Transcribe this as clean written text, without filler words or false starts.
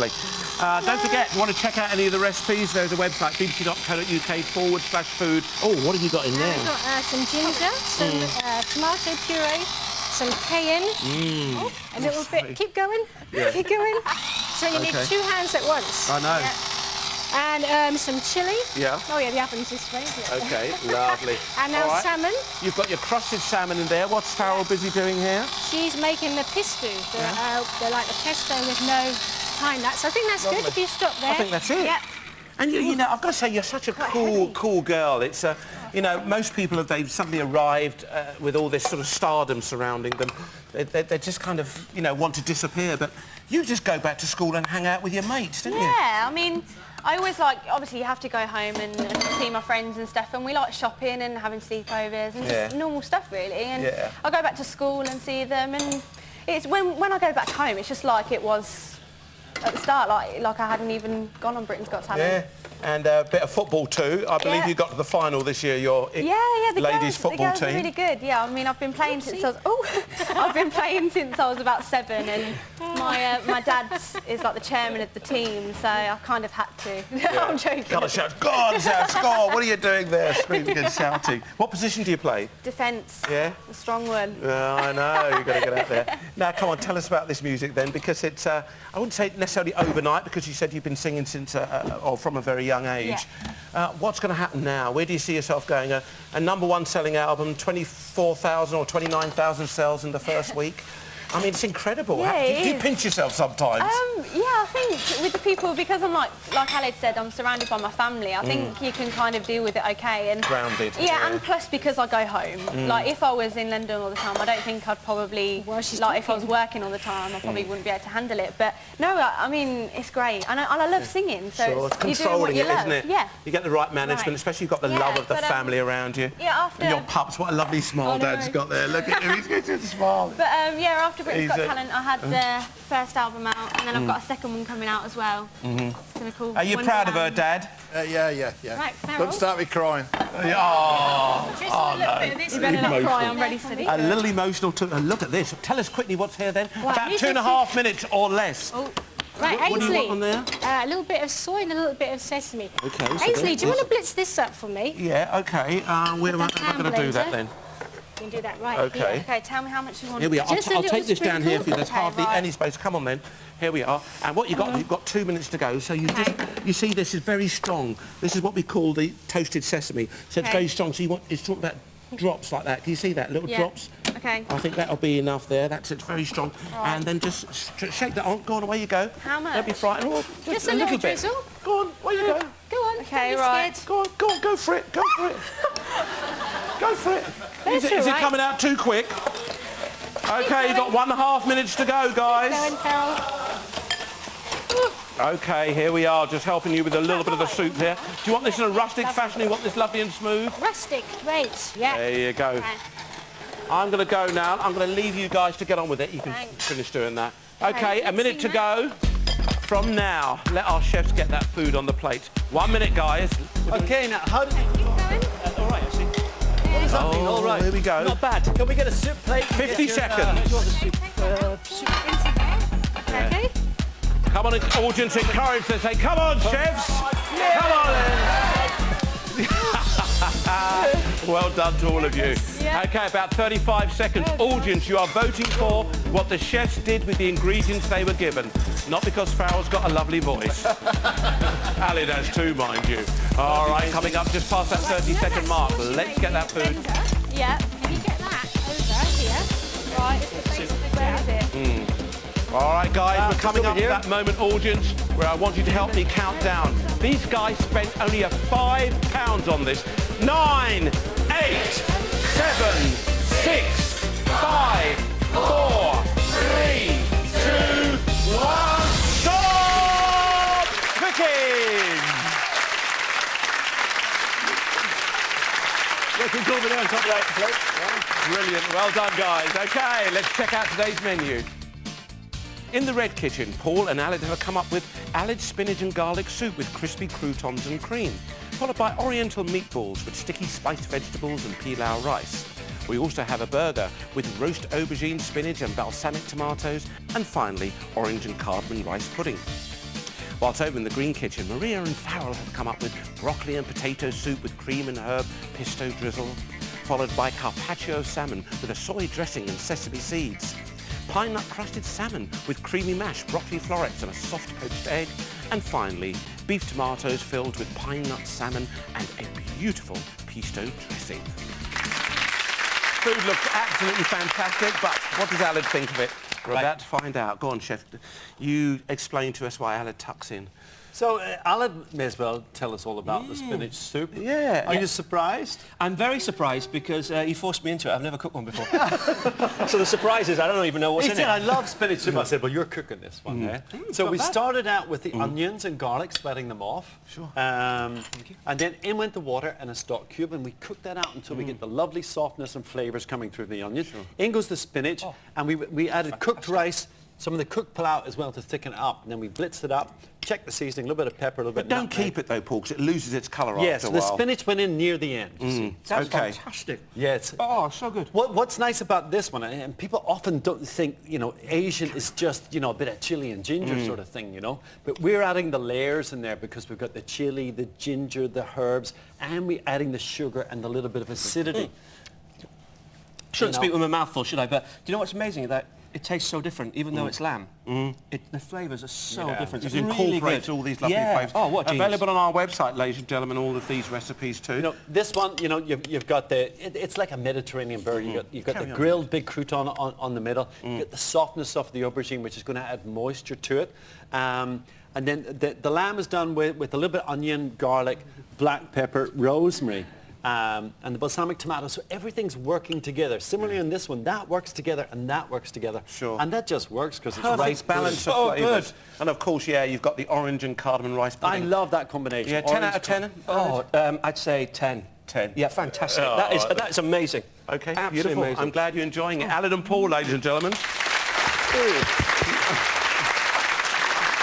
exactly. Don't forget, you want to check out any of the recipes, there's a website, bbc.co.uk/food. Oh, what have you got in there? I've got some ginger, some tomato puree, some cayenne, a little bit. Keep going, keep going. So you need 2 hands at once. I know. Yeah. And some chilli. Yeah. Oh yeah, the oven's this way. Yeah. Okay, lovely. And now salmon. You've got your crusted salmon in there. What's Faryl busy doing here? She's making the pesto. They're like the pesto with no pine nuts. I think that's good if you stop there. I think that's it. Yeah. And you know, I've got to say, you're such a cool girl. It's you know, most people they've suddenly arrived with all this sort of stardom surrounding them. They just kind of, you know, want to disappear. But you just go back to school and hang out with your mates, don't you? Yeah, I mean, I always like, obviously you have to go home and see my friends and stuff, and we like shopping and having sleepovers and just normal stuff really. And I go back to school and see them, and it's when I go back home, it's just like it was at the start, like I hadn't even gone on Britain's Got Talent. Yeah, and a bit of football too. I believe you got to the final this year, your the ladies football the girls team. Are really good. Yeah, I mean, I've been playing since I was I've been playing since I was about 7, and my dad is like the chairman of the team, so I kind of had to. I'm joking. Got to shout, go on, Sam, score! What are you doing there, screaming and shouting? What position do you play? Defence. Yeah. A strong one. I know, you've got to get out there. Now, come on, tell us about this music then, because it's, I wouldn't say necessarily overnight, because you said you've been singing since, or from a very young age. What's going to happen now? Where do you see yourself going? A #1 selling album, 24,000 or 29,000 sales in the first week. I mean, it's incredible. Yeah, Do you pinch yourself sometimes? Yeah, I think with the people, because I'm like Aled said, I'm surrounded by my family. I think you can kind of deal with it okay. And grounded. Yeah, and plus because I go home. Like if I was in London all the time, I don't think I'd probably, if I was working all the time, I probably wouldn't be able to handle it. But no, I mean, it's great. And I love singing, so it's you're doing what you love. Isn't it? Yeah. You get the right management, especially you've got the love of the family around you. Yeah, after... And your pups, what a lovely smile Dad's got there. Look at him, he's got a smile. But yeah, after Britain's Got Talent, I had the first album out, and then I've got a second one coming out as well. Cool. Are you proud of her, Dad? Yeah. Right, Don't start me crying. No. You better not cry, I'm ready to A little emotional too. Look at this. Tell us quickly what's here then. Well, about 2.5 minutes or less. Oh. Right, what Ainsley, do you want on there? A little bit of soy and a little bit of sesame. Okay. Ainsley, do you want to blitz this up for me? Yeah, okay. Where am I going to do that then? You can do that right Okay. here. Okay, tell me how much you want. Here we are. I'll take this down here for you. There's hardly right. any space. Come on then. Here we are. And what you've got 2 minutes to go. So you see this is very strong. This is what we call the toasted sesame. So it's very strong. So it's talking about drops like that. Can you see that? Little drops? Okay. I think that'll be enough there. It's very strong. Right. And then just shake that on. Go on, away you go. How much? Don't be frightened. Oh, just a little bit. Drizzle. Go on, away you go. Go on. Okay, don't be right. scared. Go on, go for it. Go for it. Go for it. Is it coming out too quick? Okay, you've got 1.5 minutes to go, guys. Keep going, Faryl. Okay, here we are, just helping you with a little bit of the soup here. Do you want this in a rustic fashion? You want this lovely and smooth? Rustic, great. Yeah. There you go. Okay. I'm going to go now. I'm going to leave you guys to get on with it. You can finish doing that. Okay, a minute to go. From now, let our chefs get that food on the plate. 1 minute, guys. Okay, now, how do you... Keep going. all right, actually. What does that mean? All right. Here we go. Not bad. Can we get a soup plate? 50 seconds. Do you want the soup? Okay. Come on, audience, encourage them. Say, come on, chefs. Come on then. Well done to all of you. Okay, about 35 seconds. Audience, you are voting for what the chefs did with the ingredients they were given. Not because Faryl's got a lovely voice. Ali does too, mind you. All right, coming up just past that 30-second mark. Let's get that food. Yeah. Can you get that over here? Right. Where is it? All right, guys, we're coming up to that moment, audience, where I want you to help me count down. These guys spent only £5 on this. 9, 8, 7, 6, 5, 4, 3, 2, 1. Stop! Cooking! Brilliant. Well done, guys. OK, let's check out today's menu. In the red kitchen, Paul and Aled have come up with Aled spinach and garlic soup with crispy croutons and cream, followed by oriental meatballs with sticky spiced vegetables and pilau rice. We also have a burger with roast aubergine, spinach and balsamic tomatoes, and finally, orange and cardamom rice pudding. Whilst over in the green kitchen, Maria and Faryl have come up with broccoli and potato soup with cream and herb pesto drizzle, followed by carpaccio salmon with a soy dressing and sesame seeds, pine nut crusted salmon with creamy mash, broccoli florets and a soft poached egg, and finally, beef tomatoes filled with pine nut salmon and a beautiful pesto dressing. Food looks absolutely fantastic, but what does Aled think of it? We're about to find out. Go on, Chef. You explain to us why Aled tucks in. So, Aled may as well tell us all about the spinach soup. Yeah. Are you surprised? I'm very surprised because he forced me into it. I've never cooked one before. So the surprise is I don't even know what's in it. He said, I love spinach soup. I said, well, you're cooking this one, eh? So we started out with the onions and garlic, splitting them off. Sure. And then in went the water and a stock cube, and we cooked that out until we get the lovely softness and flavours coming through the onion. Sure. In goes the spinach, and we added cooked rice, some of the cooked palau as well to thicken it up, and then we blitzed it up, checked the seasoning, a little bit of pepper, a little bit of Don't nutmeg. keep it though, Paul, because it loses its colour after a while. Yes, the spinach went in near the end, you see. That's Okay. fantastic. Yeah, it's... Oh, so good. What's nice about this one, and people often don't think, you know, Asian is just, you know, a bit of chili and ginger sort of thing, you know, but we're adding the layers in there because we've got the chili, the ginger, the herbs, and we're adding the sugar and the little bit of acidity. Shouldn't speak with my mouth full, should I? But do you know what's amazing? That it tastes so different, even though it's lamb. The flavours are so different. It It's really incorporates good. all these lovely flavours. Oh, what genius. Available on our website, ladies and gentlemen, all of these recipes too. You know, this one, you know, you've got the, it's like a Mediterranean burger. You've got the grilled big crouton on the middle. You've got the softness of the aubergine, which is going to add moisture to it. And then the lamb is done with a little bit of onion, garlic, black pepper, rosemary. And the balsamic tomato, so everything's working together. Similarly in this one, that works together and that works together. Sure. And that just works because it's Perfect right balance of flavours. And of course, yeah, you've got the orange and cardamom rice I pudding. love that combination. Yeah, 10 out of 10? Oh, I'd say 10. 10. Yeah, fantastic. Oh, that is amazing. Okay, Absolutely beautiful. amazing. I'm glad you're enjoying it. Aled and Paul, ladies and gentlemen. Ooh.